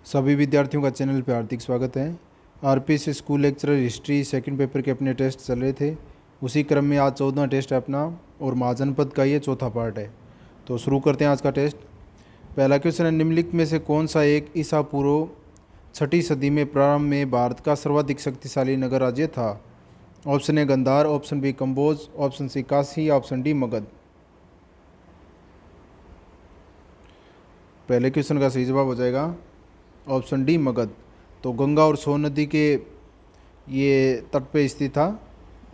सभी विद्यार्थियों का चैनल पे हार्दिक स्वागत है। RPS school lecturer history second paper के अपने टेस्ट चल रहे थे, उसी क्रम में आज 14वां टेस्ट है अपना और महाजनपद का ये चौथा पार्ट है। तो शुरू करते हैं आज का टेस्ट। पहला क्वेश्चन है, निम्नलिखित में से कौन सा एक ईसा पूर्व 6ठी सदी में प्रारंभ में भारत का सर्वाधिक शक्तिशाली नगर राज्य था? Option A Gandhara, option B Kamboja, option C Kashi, option D Magadha. पहले क्वेश्चन का सही जवाब हो जाएगा ऑप्शन डी मगध। तो गंगा और सोन नदी के ये तट पे स्थित था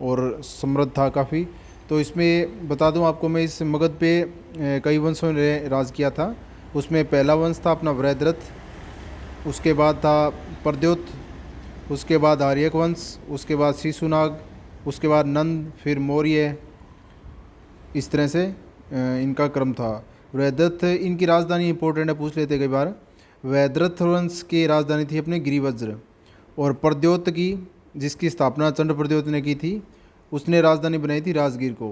और समृद्ध था काफ़ी। तो इसमें बता दूं आपको मैं, इस मगध पे कई वंशों ने राज किया था। उसमें पहला वंश था अपना वृहद्रथ, उसके बाद था प्रद्योत, उसके बाद आर्यक वंश, उसके बाद शिशुनाग, उसके बाद नंद, फिर मौर्य। इस तरह से इनका क्रम था। वृहद्रथ, इनकी राजधानी इंपॉर्टेंट है, पूछ लेते कई बार। वृहद्रथ वंश की राजधानी थी अपने गिरिवज्र। और प्रद्योत की, जिसकी स्थापना चंद्र प्रद्योत ने की थी, उसने राजधानी बनाई थी राजगीर को।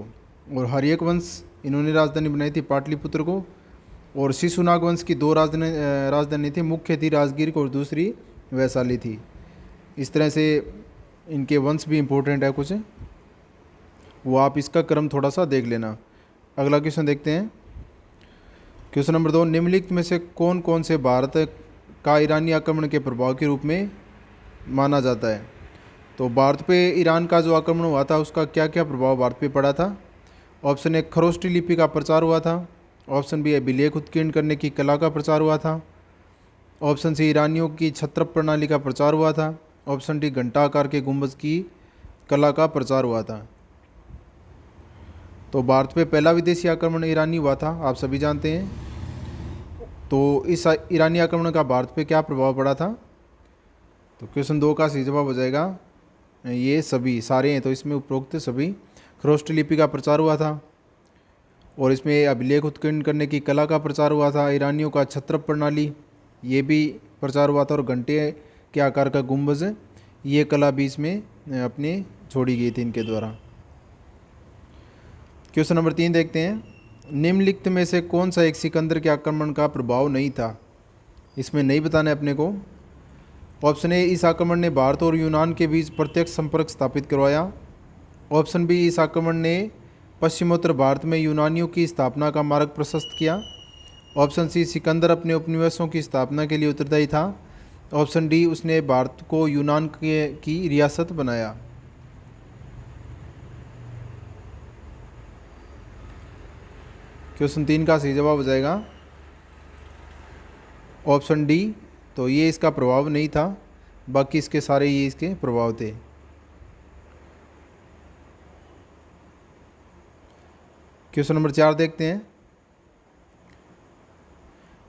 और हर्यक वंश, इन्होंने राजधानी बनाई थी पाटलिपुत्र को। और शिशुनाग वंश की दो राजधानी थी, मुख्य थी राजगीर को और दूसरी वैशाली थी। इस तरह से इनके वंश भी इम्पोर्टेंट है कुछ, वो आप इसका क्रम थोड़ा सा देख लेना। अगला क्वेश्चन देखते हैं। क्वेश्चन नंबर 2, निम्नलिखित में से कौन कौन से भारत का ईरानी आक्रमण के प्रभाव के रूप में माना जाता है? तो भारत पे ईरान का जो आक्रमण हुआ था उसका क्या क्या प्रभाव भारत पे पड़ा था? ऑप्शन ए खरोष्टी लिपि का प्रचार हुआ था, ऑप्शन बी अभिलेख उत्कीर्ण करने की कला का प्रचार हुआ था, ऑप्शन सी ईरानियों की छत्र प्रणाली का प्रचार हुआ था, ऑप्शन डी घंटा आकार के गुंबज की कला का प्रचार हुआ था। तो भारत पे पहला विदेशी आक्रमण ईरानी हुआ था, आप सभी जानते हैं। तो इस ईरानी आक्रमण का भारत पे क्या प्रभाव पड़ा था? तो क्वेश्चन 2 का सही जवाब हो जाएगा ये सभी सारे हैं। तो इसमें उपरोक्त सभी। खरोष्ट लिपि का प्रचार हुआ था और इसमें अभिलेख उत्कीर्ण करने की कला का प्रचार हुआ था। ईरानियों का छत्र प्रणाली, ये भी प्रचार हुआ था। और घंटे के आकार का गुंबज, ये कला भी इसमें अपने छोड़ी गई थी इनके द्वारा। क्वेश्चन नंबर 3 देखते हैं। निम्नलिखित में से कौन सा एक सिकंदर के आक्रमण का प्रभाव नहीं था? इसमें नहीं बताना है अपने को। ऑप्शन ए, इस आक्रमण ने भारत और यूनान के बीच प्रत्यक्ष संपर्क स्थापित करवाया। ऑप्शन बी, इस आक्रमण ने पश्चिमोत्तर भारत में यूनानियों की स्थापना का मार्ग प्रशस्त किया। ऑप्शन सी, सिकंदर अपने उपनिवेशों की स्थापना के लिए उत्तरदायी था। ऑप्शन डी, उसने भारत को यूनान की रियासत बनाया। क्वेश्चन 3 का सही जवाब हो जाएगा ऑप्शन डी। तो ये इसका प्रभाव नहीं था, बाकी इसके सारे ये इसके प्रभाव थे। क्वेश्चन नंबर 4 देखते हैं।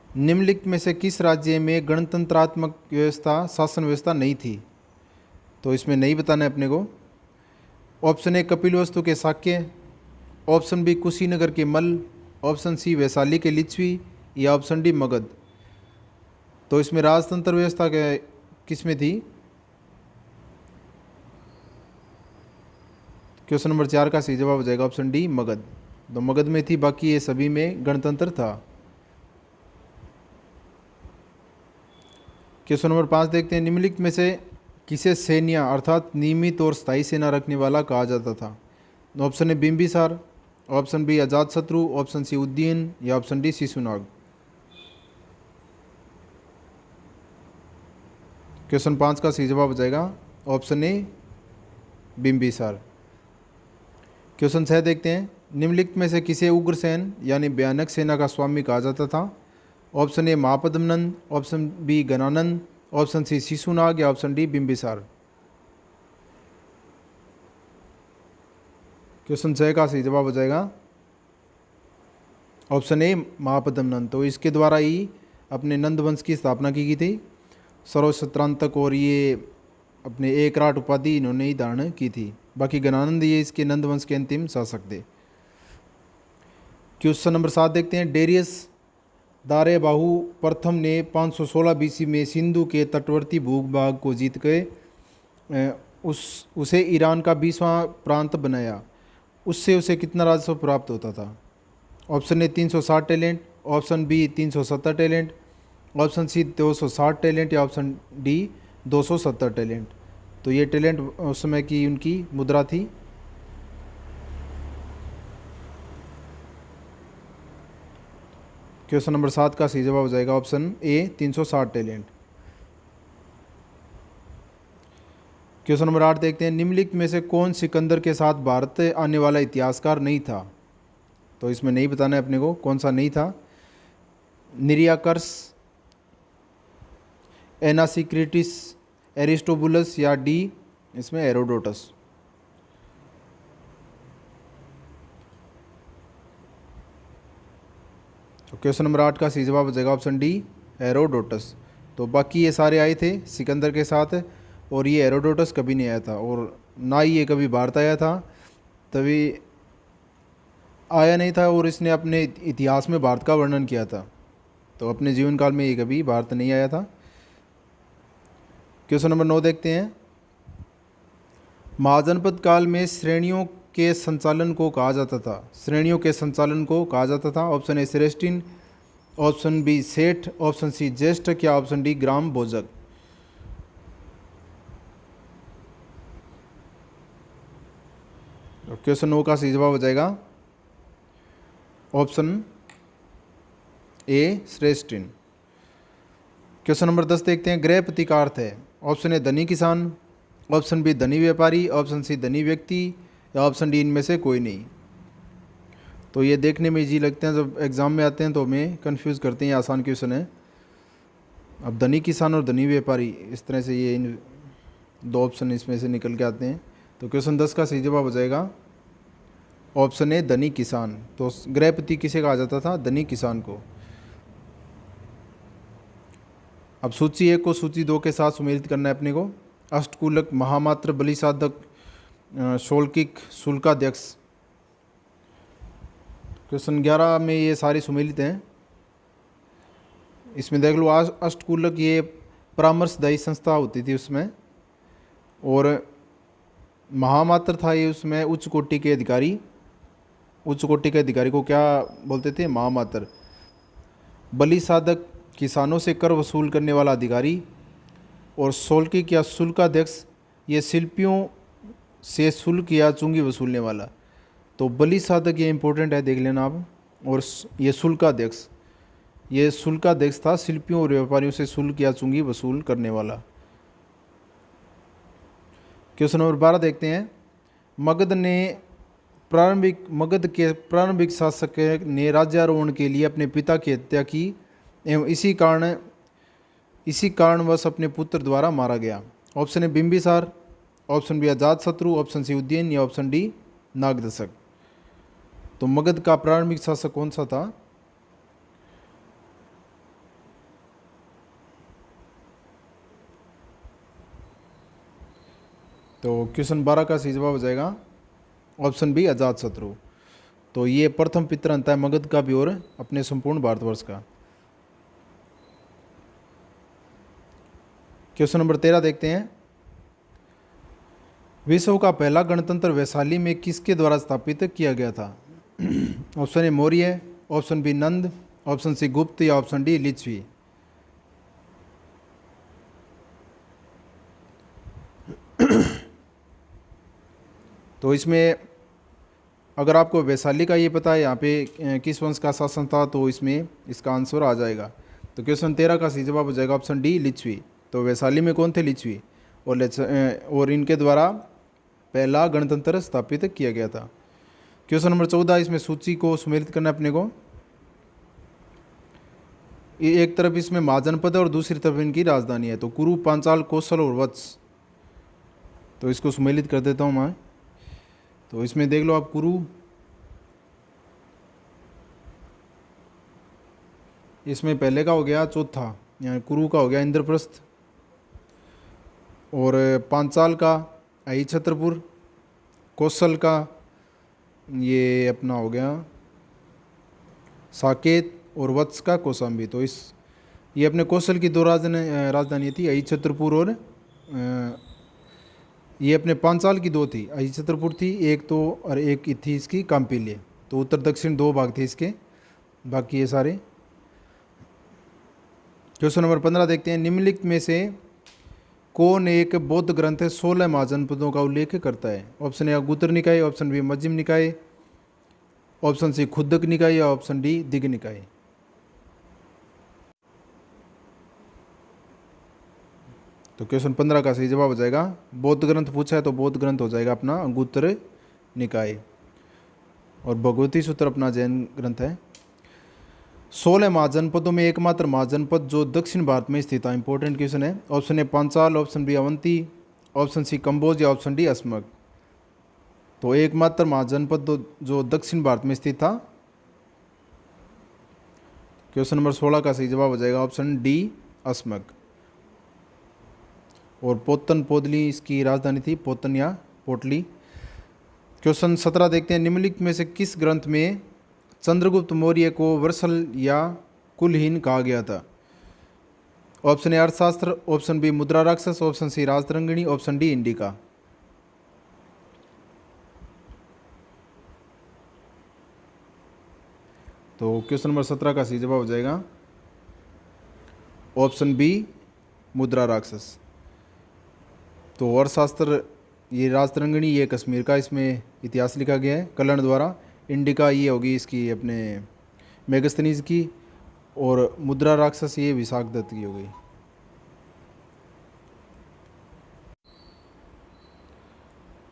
निम्नलिखित में से किस राज्य में गणतंत्रात्मक व्यवस्था, शासन व्यवस्था नहीं थी? तो इसमें नहीं बताना है अपने को। ऑप्शन ए, कपिलवस्तु के शाक्य, ऑप्शन बी, कुशीनगर के मल्ल, ऑप्शन सी, वैशाली के लिच्छवी, या ऑप्शन डी मगध। तो इसमें राजतंत्र व्यवस्था के किस में थी? क्वेश्चन नंबर 4 का सही जवाब हो जाएगा ऑप्शन डी मगध। तो मगध में थी, बाकी ये सभी में गणतंत्र था। क्वेश्चन नंबर 5 देखते हैं। निम्नलिखित में से किसे सैन्य अर्थात नियमित और स्थायी सेना रखने वाला कहा जाता था? Option A Bimbisara, option B Ajatashatru, option C Udayana, या ऑप्शन डी शिशुनाग। क्वेश्चन 5 का सही जवाब हो जाएगा ऑप्शन ए बिंबिसार। क्वेश्चन 6 देखते हैं। निम्नलिखित में से किसे उग्रसेन यानी भयानक सेना का स्वामी कहा जाता था? Option A Mahapadmananda, option B Ganananda, option C Shishunaga, या ऑप्शन डी बिंबिसार। क्वेश्चन 6 का सही जवाब हो जाएगा ऑप्शन ए महापद्मनंद। तो इसके द्वारा ही अपने नंद वंश की स्थापना की गई थी। सर्वशत्रांतक और ये अपने एकराट उपाधि इन्होंने ही धारण की थी। बाकी गणानंद ये इसके नंद वंश के अंतिम शासक थे। क्वेश्चन नंबर 7 देखते हैं। डेरियस दारेबाहु प्रथम ने 516 बीसी में सिंधु के तटवर्ती भूभाग को जीत के उसे ईरान का 20वां प्रांत बनाया। उससे उसे कितना राजस्व प्राप्त होता था? Option A 360 talent, option B 370 talent, option C 260 talent या ऑप्शन डी 270 टैलेंट। तो ये टैलेंट उस समय की उनकी मुद्रा थी। क्वेश्चन नंबर 7 का सही जवाब हो जाएगा option A 360 talent. Question number 8 देखते हैं, निम्नलिखित में से कौन सिकंदर के साथ भारत आने वाला इतिहासकार नहीं था। तो इसमें नहीं बताना है अपने को कौन सा नहीं था। निरियाकर्स, एनासिक्रिटिस, एरिस्टोबुलस या डी इसमें हेरोडोटस। तो क्वेश्चन नंबर 8 का सही जवाब हो जाएगा ऑप्शन डी हेरोडोटस। तो बाकी ये सारे आए थे सिकंदर के साथ, और ये हेरोडोटस कभी नहीं आया था, और ना ही ये कभी भारत आया था, तभी आया नहीं था, और इसने अपने इतिहास में भारत का वर्णन किया था। तो अपने जीवन काल में ये कभी भारत नहीं आया था। क्वेश्चन नंबर 9 देखते हैं, महाजनपद काल में श्रेणियों के संचालन को कहा जाता था। श्रेणियों के संचालन को कहा जाता था। ऑप्शन ए श्रेष्ठिन, ऑप्शन बी सेठ, ऑप्शन सी ज्येष्ठ, क्या ऑप्शन डी ग्राम भोजक। क्वेश्चन 9 का सही जवाब हो जाएगा ऑप्शन ए श्रेष्ठिन। क्वेश्चन नंबर 10 देखते हैं, गृहपति का अर्थ है। ऑप्शन ए धनी किसान, ऑप्शन बी धनी व्यापारी, ऑप्शन सी धनी व्यक्ति, या ऑप्शन डी इनमें से कोई नहीं। तो ये देखने में इजी लगते हैं, जब एग्ज़ाम में आते हैं तो हमें कंफ्यूज करते हैं। ये आसान क्वेश्चन है। अब धनी किसान और धनी व्यापारी, इस तरह से ये इन दो ऑप्शन इसमें से निकल के आते हैं। तो क्वेश्चन 10 का सही जवाब हो जाएगा ऑप्शन ए धनी किसान। तो गृहपति किसे कहा जाता था? धनी किसान को। अब सूची 1 को सूची 2 के साथ सुमेलित करना है अपने को। अष्टकूलक, महामात्र, बलिसाधक, शोल्किक, शुल्काध्यक्ष। क्वेश्चन 11 में ये सारे सुमेलित हैं। इसमें देख लो, अष्टकूलक ये परामर्शदायी संस्था होती थी उसमें, और महामात्र था ये उसमें उच्च कोटि के अधिकारी। उच्च कोटि के अधिकारी को क्या बोलते थे? महामात्र। बलिसाधक किसानों से कर वसूल करने वाला अधिकारी, और शोल्किक या शुल्काध्यक्ष ये शिल्पियों से शुल्क या चुंगी वसूलने वाला। तो बलिसाधक ये इंपॉर्टेंट है, देख लेना आप। और ये शुल्काध्यक्ष था शिल्पियों और व्यापारियों से शुल्क या चुंगी वसूल करने वाला। क्वेश्चन नंबर 12 देखते हैं, मगध के प्रारंभिक शासक ने राज्यारोहण के लिए अपने पिता की हत्या की एवं इसी कारणवश अपने पुत्र द्वारा मारा गया। Option A Bimbisara, option B Ajatashatru, option C Ujjain, या ऑप्शन डी नागदशक। तो मगध का प्रारंभिक शासक कौन सा था? तो क्वेश्चन 12 का सही जवाब हो जाएगा ऑप्शन बी अजातशत्रु। तो ये प्रथम पितृहंता है मगध का भी और अपने संपूर्ण भारतवर्ष का। क्वेश्चन नंबर 13 देखते हैं, विश्व का पहला गणतंत्र वैशाली में किसके द्वारा स्थापित किया गया था? Option A Maurya, option B Nanda, option C Gupta, या ऑप्शन डी लिच्छवी। तो इसमें अगर आपको वैशाली का ये पता है यहाँ पे किस वंश का शासन था, तो इसमें इसका आंसर आ जाएगा। तो क्वेश्चन 13 का सही जवाब हो जाएगा ऑप्शन डी लिच्छवी। तो वैशाली में कौन थे? लिच्छवी। और इनके द्वारा पहला गणतंत्र स्थापित किया गया था। क्वेश्चन नंबर 14, इसमें सूची को सुमेलित करना है अपने को। ये एक तरफ इसमें महाजनपद है और दूसरी तरफ इनकी राजधानी है। तो कुरु, पांचाल, कौशल और वत्स। तो इसको सुमेलित कर देता हूँ मैं। तो इसमें देख लो आप, कुरु, इसमें पहले का हो गया चौथा, यहाँ कुरु का हो गया इंद्रप्रस्थ, और पांचाल का आई छत्रपुर, कौशल का ये अपना हो गया साकेत, और वत्स का कौशाम्बी। तो ये अपने कौशल की दो राजधानी थी, आई छत्रपुर, और ये अपने पांचाल की दो थी, आई छत्रपुर थी एक तो, और एक थी इसकी काम्पिल्य। तो उत्तर दक्षिण दो भाग थे इसके, बाकी ये सारे। क्वेश्चन नंबर 15 देखते हैं, निम्नलिखित में से कौन एक बौद्ध ग्रंथ 16 महाजनपदों का उल्लेख करता है? ऑप्शन ए अंगुत्तर निकाय, ऑप्शन बी मध्यम निकाय, ऑप्शन सी खुद्दक निकाय या ऑप्शन डी दिग्ग निकाय। तो क्वेश्चन 15 का सही जवाब हो जाएगा, बौद्ध ग्रंथ पूछा है तो बौद्ध ग्रंथ हो जाएगा अपना अंगुत्तर निकाय, और भगवती सूत्र अपना जैन ग्रंथ है। 16 महाजनपदों में एकमात्र महाजनपद जो दक्षिण भारत में स्थित है, इंपॉर्टेंट क्वेश्चन है। Option A Panchala, option B Avanti, option C Kamboja या ऑप्शन डी अस्मक। तो एकमात्र महाजनपद जो दक्षिण भारत में स्थित था, क्वेश्चन नंबर 16 का सही जवाब हो जाएगा ऑप्शन डी अस्मक। और पोतन पोदली इसकी राजधानी थी, पोतन या पोटली। क्वेश्चन 17 देखते हैं, निम्नलिखित में से किस ग्रंथ में चंद्रगुप्त मौर्य को वत्सल या कुलहीन कहा गया था? ऑप्शन ए अर्थशास्त्र, option B Mudrarakshasa, option C Rajatarangini, option D Indica. तो क्वेश्चन नंबर 17 का सही जवाब हो जाएगा ऑप्शन बी मुद्रा राक्षस। तो अर्थशास्त्र ये राजतरंगिणी, ये कश्मीर का इसमें इतिहास लिखा गया है कल्याण द्वारा। इंडिका ये होगी इसकी अपने मेगस्थनीज की, और मुद्रा राक्षस ये विशाख दत्त की हो गई।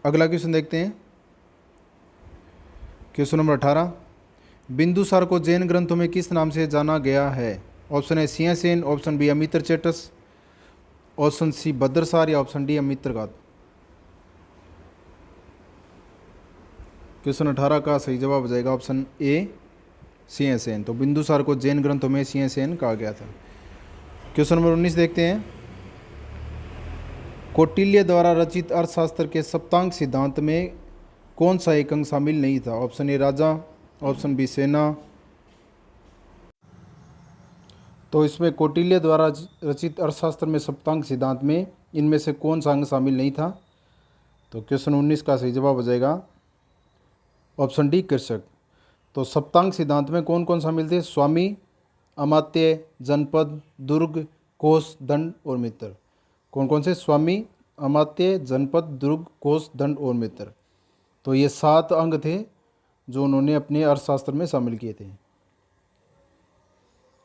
अगला क्वेश्चन देखते हैं, क्वेश्चन नंबर 18, बिंदुसार को जैन ग्रंथों में किस नाम से जाना गया है? Option A Simhasena, option B Amitra Chetas, option C Bhadrasara या ऑप्शन डी अमित्रघात। क्वेश्चन 18 का सही जवाब हो जाएगा ऑप्शन ए सिंहसेन। तो बिंदुसार को जैन ग्रंथों में सिंहसेन कहा गया था। क्वेश्चन नंबर 19 देखते हैं, कौटिल्य द्वारा रचित अर्थशास्त्र के सप्तांग सिद्धांत में कौन सा एक अंग शामिल नहीं था? ऑप्शन ए राजा, ऑप्शन बी सेना। तो इसमें कौटिल्य द्वारा रचित अर्थशास्त्र में सप्तांग सिद्धांत में इनमें से कौन सा अंग शामिल नहीं था? तो क्वेश्चन 19 का सही जवाब हो जाएगा ऑप्शन डी कृषक। तो सप्तांग सिद्धांत में कौन कौन शामिल थे? स्वामी, अमात्य, जनपद, दुर्ग, कोष, दंड और मित्र। कौन कौन से? स्वामी, अमात्य, जनपद, दुर्ग, कोष, दंड और मित्र। तो ये 7 अंग थे जो उन्होंने अपने अर्थशास्त्र में शामिल किए थे।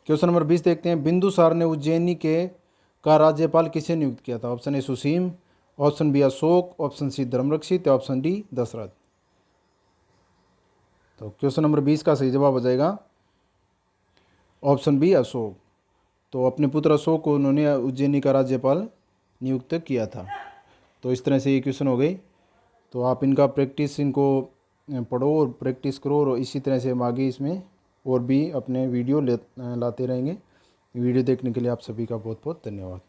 क्वेश्चन नंबर 20 देखते हैं, बिंदुसार ने उज्जैनी के का राज्यपाल किसे नियुक्त किया था? Option A Susima, option B Ashoka, option C Dharmarakshita या ऑप्शन डी दशरथ। तो क्वेश्चन नंबर 20 का सही जवाब हो जाएगा ऑप्शन बी अशोक। तो अपने पुत्र अशोक को उन्होंने उज्जैनी का राज्यपाल नियुक्त किया था। तो इस तरह से ये क्वेश्चन हो गए। तो आप इनका प्रैक्टिस इनको पढ़ो और प्रैक्टिस करो, और इसी तरह से हम आगे इसमें और भी अपने वीडियो लाते रहेंगे। वीडियो देखने के लिए आप सभी का बहुत बहुत धन्यवाद।